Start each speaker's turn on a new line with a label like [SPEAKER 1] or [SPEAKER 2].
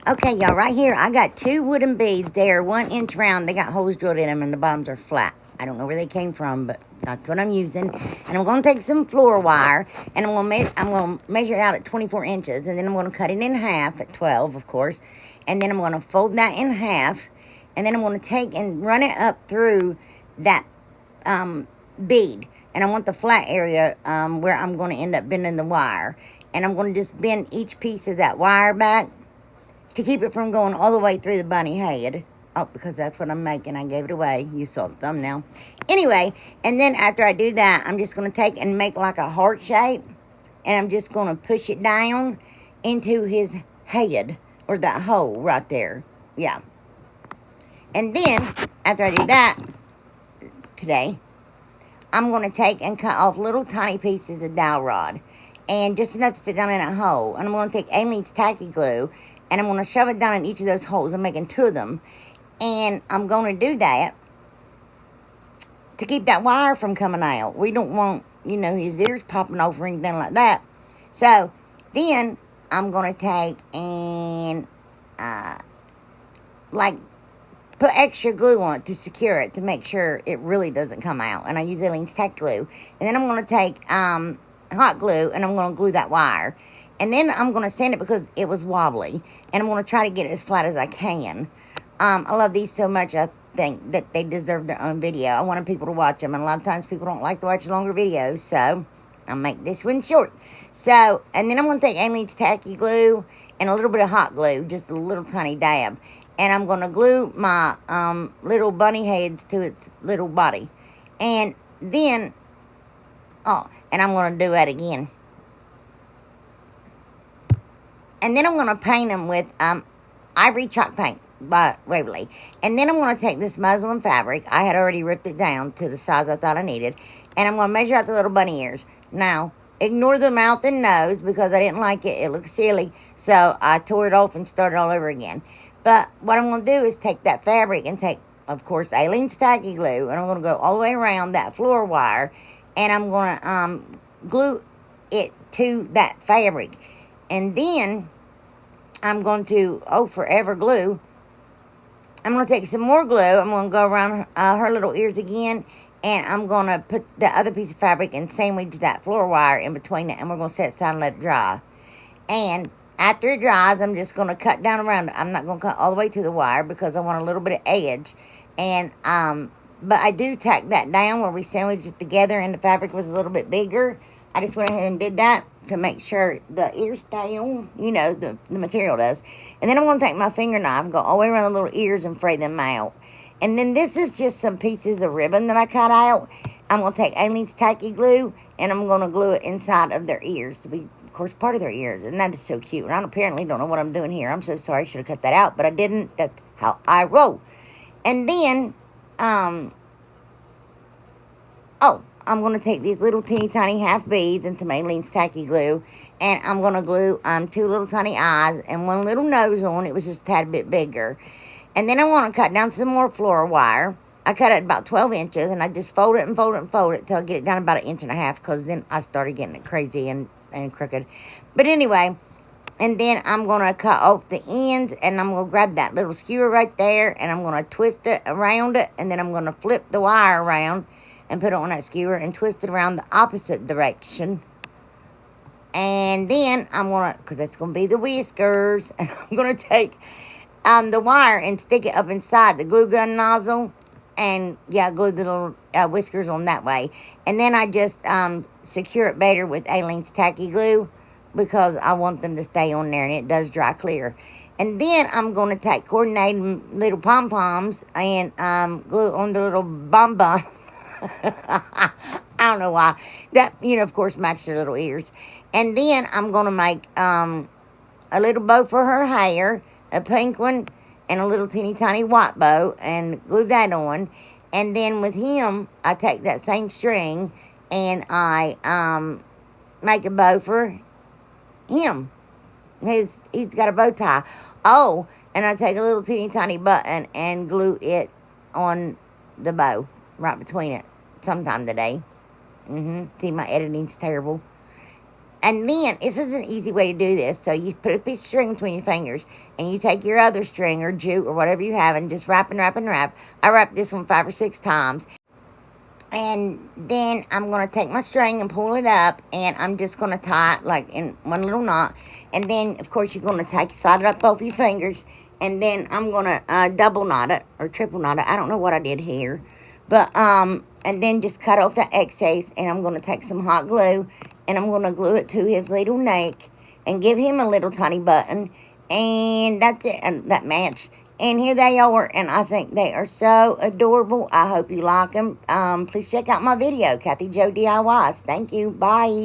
[SPEAKER 1] Okay, y'all, right here, I got 2 wooden beads. They're 1 inch round. They got holes drilled in them, and the bottoms are flat. I don't know where they came from, but that's what I'm using. And I'm going to take some floor wire, and I'm going to measure it out at 24 inches, and then I'm going to cut it in half at 12, of course. And then I'm going to fold that in half, and then I'm going to take and run it up through that bead. And I want the flat area where I'm going to end up bending the wire. And I'm going to just bend each piece of that wire back to keep it from going all the way through the bunny head. Oh, because that's what I'm making. I gave it away. You saw the thumbnail. Anyway, and then after I do that, I'm just going to take and make like a heart shape. And I'm just going to push it down into his head. Or that hole right there. Yeah. And then, after I do that, today, I'm going to take and cut off little tiny pieces of dowel rod. And just enough to fit down in a hole. And I'm going to take Aleene's tacky glue. And I'm going to shove it down in each of those holes. I'm making 2 of them. And I'm going to do that to keep that wire from coming out. We don't want, his ears popping off or anything like that. So, then I'm going to take and, put extra glue on it to secure it, to make sure it really doesn't come out. And I use Aleene's tack glue. And then I'm going to take hot glue, and I'm going to glue that wire. And then I'm going to sand it because it was wobbly. And I'm going to try to get it as flat as I can. I love these so much, I think that they deserve their own video. I wanted people to watch them. And a lot of times people don't like to watch longer videos. So, I'll make this one short. So, and then I'm going to take Aleene's tacky glue and a little bit of hot glue. Just a little tiny dab. And I'm going to glue my little bunny heads to its little body. And then, and I'm going to do that again. And then I'm going to paint them with ivory chalk paint by Waverly. And then I'm going to take this muslin fabric. I had already ripped it down to the size I thought I needed. And I'm going to measure out the little bunny ears. Now, ignore the mouth and nose because I didn't like it. It looked silly. So I tore it off and started all over again. But what I'm going to do is take that fabric and take, of course, Aleene's tacky glue. And I'm going to go all the way around that floor wire. And I'm going to glue it to that fabric. And then I'm going to, forever glue. I'm going to take some more glue. I'm going to go around her little ears again. And I'm going to put the other piece of fabric and sandwich that floor wire in between it. And we're going to set it aside and let it dry. And after it dries, I'm just going to cut down around it. I'm not going to cut all the way to the wire because I want a little bit of edge. And, but I do tack that down where we sandwich it together and the fabric was a little bit bigger. I just went ahead and did that to make sure the ears stay on, the material does. And then I'm going to take my finger knife, go all the way around the little ears and fray them out. And then this is just some pieces of ribbon that I cut out. I'm going to take Aleene's tacky glue, and I'm going to glue it inside of their ears to be, of course, part of their ears. And that is so cute. And I apparently don't know what I'm doing here. I'm so sorry. I should have cut that out, but I didn't. That's how I roll. And then, I'm going to take these little teeny tiny half beads into my Aleene's tacky glue. And I'm going to glue 2 little tiny eyes and 1 little nose on. It was just a tad bit bigger. And then I want to cut down some more floor wire. I cut it about 12 inches. And I just fold it and fold it and fold it until I get it down about 1.5 inches. Because then I started getting it crazy and crooked. But anyway, and then I'm going to cut off the ends. And I'm going to grab that little skewer right there. And I'm going to twist it around it. And then I'm going to flip the wire around and put it on that skewer and twist it around the opposite direction. And then I'm going to, because that's going to be the whiskers, and I'm going to take the wire and stick it up inside the glue gun nozzle. And, glue the little whiskers on that way. And then I just secure it better with Aleene's tacky glue because I want them to stay on there, and it does dry clear. And then I'm going to take coordinated little pom-poms and glue on the little bum-bum. I don't know why. That, of course, matched her little ears. And then I'm going to make a little bow for her hair, a pink one, and a little teeny tiny white bow, and glue that on. And then with him, I take that same string, and I make a bow for him. He's got a bow tie. Oh, and I take a little teeny tiny button and glue it on the bow, right between it, sometime today. See, my editing's terrible. And then, this is an easy way to do this. So you put a piece of string between your fingers, and you take your other string or jute or whatever you have, and just wrap and wrap and wrap. I wrapped this one 5 or 6 times. And then I'm going to take my string and pull it up, and I'm just going to tie it like in one little knot. And then, of course, you're going to slide it up both your fingers, and then I'm going to double knot it or triple knot it. I don't know what I did here. But, and then just cut off the excess, and I'm going to take some hot glue, and I'm going to glue it to his little neck and give him a little tiny button. And that's it, and that matched. And here they are, and I think they are so adorable. I hope you like them. Please check out my video, Kathyjodiys. Thank you. Bye.